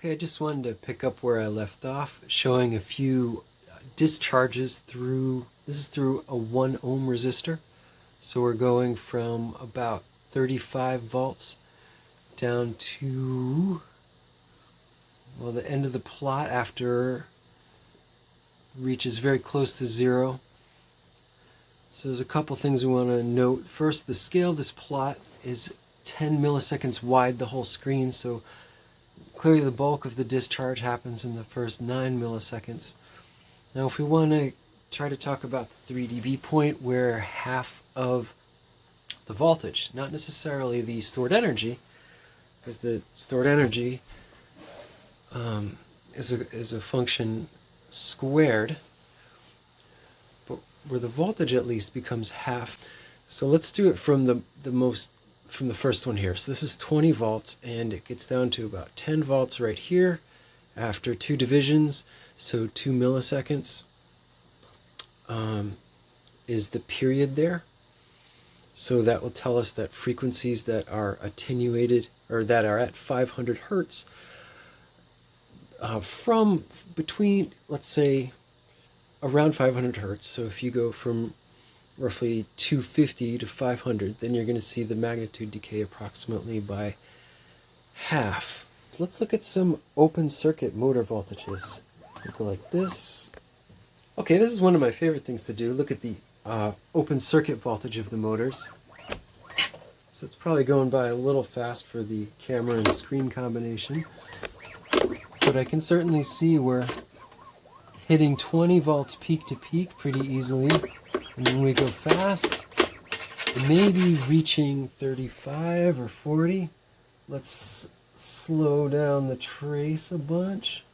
Okay, I just wanted to pick up where I left off, showing a few discharges through, this is through a 1 ohm resistor. So we're going from about 35 volts down to, well, the end of the plot after reaches very close to 0. So there's a couple things we want to note. First, the scale of this plot is 10 milliseconds wide, the whole screen, so clearly the bulk of the discharge happens in the first 9 milliseconds. Now if we want to try to talk about the 3 dB point, where half of the voltage, not necessarily the stored energy, because the stored energy is a function squared, but where the voltage at least becomes half. So let's do it from from the first one here. So this is 20 volts, and it gets down to about 10 volts right here after 2 divisions, so 2 milliseconds is the period there. So that will tell us that frequencies that are attenuated, or that are at 500 hertz, from between, let's say, around 500 hertz. So if you go from roughly 250 to 500, then you're going to see the magnitude decay approximately by half. So let's look at some open circuit motor voltages. We'll go like this. Okay, this is one of my favorite things to do. Look at the open circuit voltage of the motors. So it's probably going by a little fast for the camera and screen combination, but I can certainly see we're hitting 20 volts peak to peak pretty easily. And then we go fast, maybe reaching 35 or 40. Let's slow down the trace a bunch.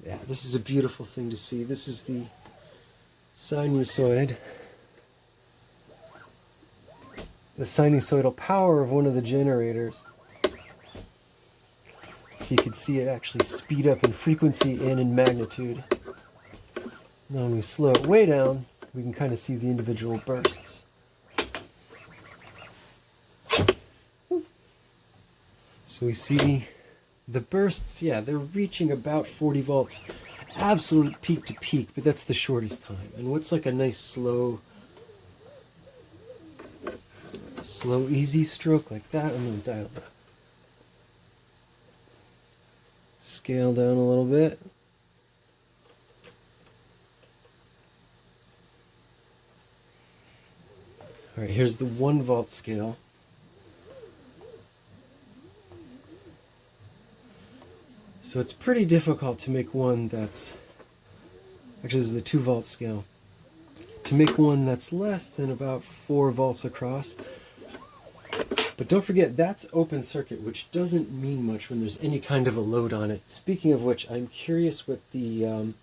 Yeah, this is a beautiful thing to see. This is the sinusoid. The sinusoidal power of one of the generators. So you can see it actually speed up in frequency and in magnitude. Now when we slow it way down, we can kind of see the individual bursts. So we see the bursts, yeah, they're reaching about 40 volts, absolute peak to peak, but that's the shortest time. And what's like a nice slow, easy stroke like that? I'm going to dial the scale down a little bit. All right, here's the 1 volt scale. So it's pretty difficult to make one that's, actually this is the 2 volt scale, to make one that's less than about 4 volts across. But don't forget, that's open circuit, which doesn't mean much when there's any kind of a load on it. Speaking of which, I'm curious what the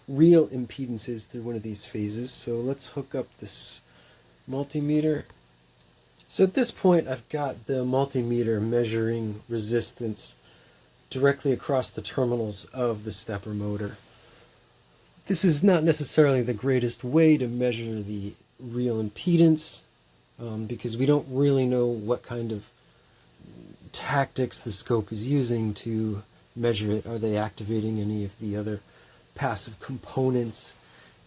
real impedance is through one of these phases. So let's hook up this multimeter. So at this point I've got the multimeter measuring resistance directly across the terminals of the stepper motor. This is not necessarily the greatest way to measure the real impedance, because we don't really know what kind of tactics the scope is using to measure it. Are they activating any of the other passive components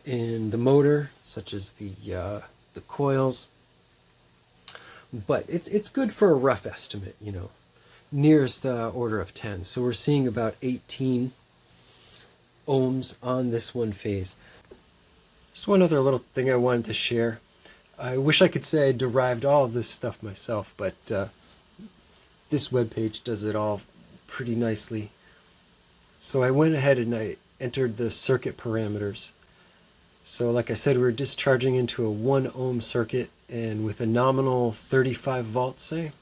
in the motor, such as the coils? But it's good for a rough estimate, you know, nearest order of 10. So we're seeing about 18 ohms on this one phase. Just one other little thing I wanted to share. I wish I could say I derived all of this stuff myself, but this webpage does it all pretty nicely. So I went ahead and I entered the circuit parameters. So like I said, we're discharging into a 1 ohm circuit, and with a nominal 35 volts, say.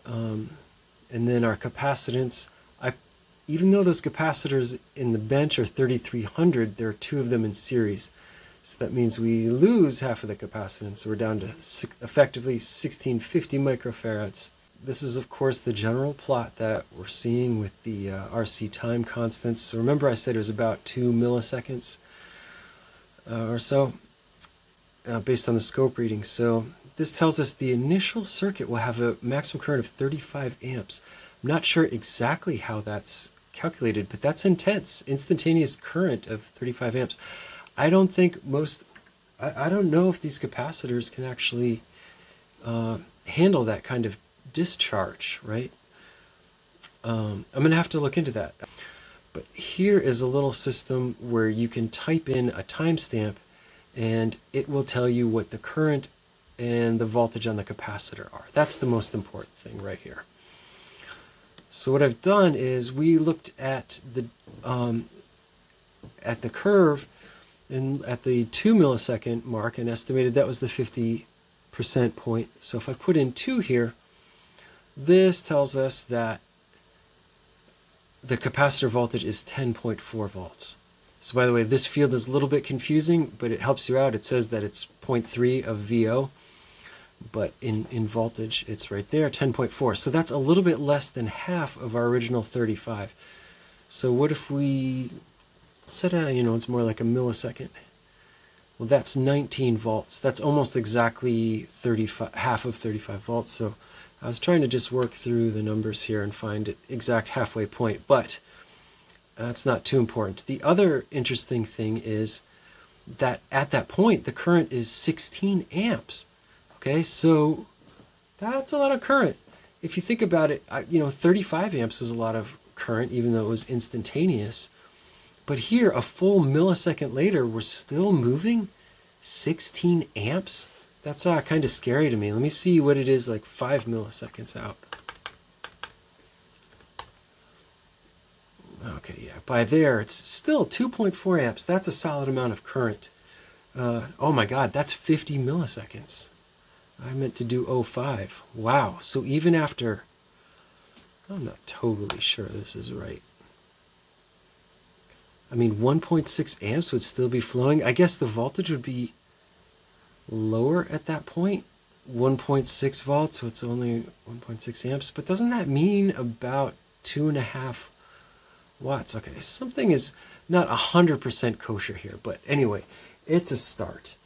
And then our capacitance, even though those capacitors in the bench are 3300, there are 2 of them in series. So that means we lose half of the capacitance. So we're down to effectively 1650 microfarads. This is, of course, the general plot that we're seeing with the RC time constants. So remember I said it was about 2 milliseconds or so, based on the scope reading. So this tells us the initial circuit will have a maximum current of 35 amps. I'm not sure exactly how that's calculated, but that's intense. Instantaneous current of 35 amps. I don't think I don't know if these capacitors can actually handle that kind of discharge, right? I'm going to have to look into that. But here is a little system where you can type in a timestamp and it will tell you what the current and the voltage on the capacitor are. That's the most important thing right here. So what I've done is we looked at the curve and at the 2 millisecond mark and estimated that was the 50% point. So if I put in 2 here, this tells us that the capacitor voltage is 10.4 volts. So by the way, this field is a little bit confusing, but it helps you out. It says that it's 0.3 of VO, but in voltage, it's right there, 10.4. So that's a little bit less than half of our original 35. So what if we said, it's more like a millisecond. Well, that's 19 volts. That's almost exactly half of 35 volts. So I was trying to just work through the numbers here and find an exact halfway point, but that's not too important. The other interesting thing is that at that point, the current is 16 amps. Okay, so that's a lot of current. If you think about it, 35 amps is a lot of current, even though it was instantaneous. But here, a full millisecond later, we're still moving 16 amps. That's kind of scary to me. Let me see what it is like 5 milliseconds out. Okay, yeah, by there, it's still 2.4 amps. That's a solid amount of current. Oh my God, that's 50 milliseconds. I meant to do 0.5. Wow, so even after, I'm not totally sure this is right. I mean, 1.6 amps would still be flowing. I guess the voltage would be lower at that point. 1.6 volts, so it's only 1.6 amps. But doesn't that mean about 2.5 watts? Okay, something is not 100% kosher here. But anyway, it's a start.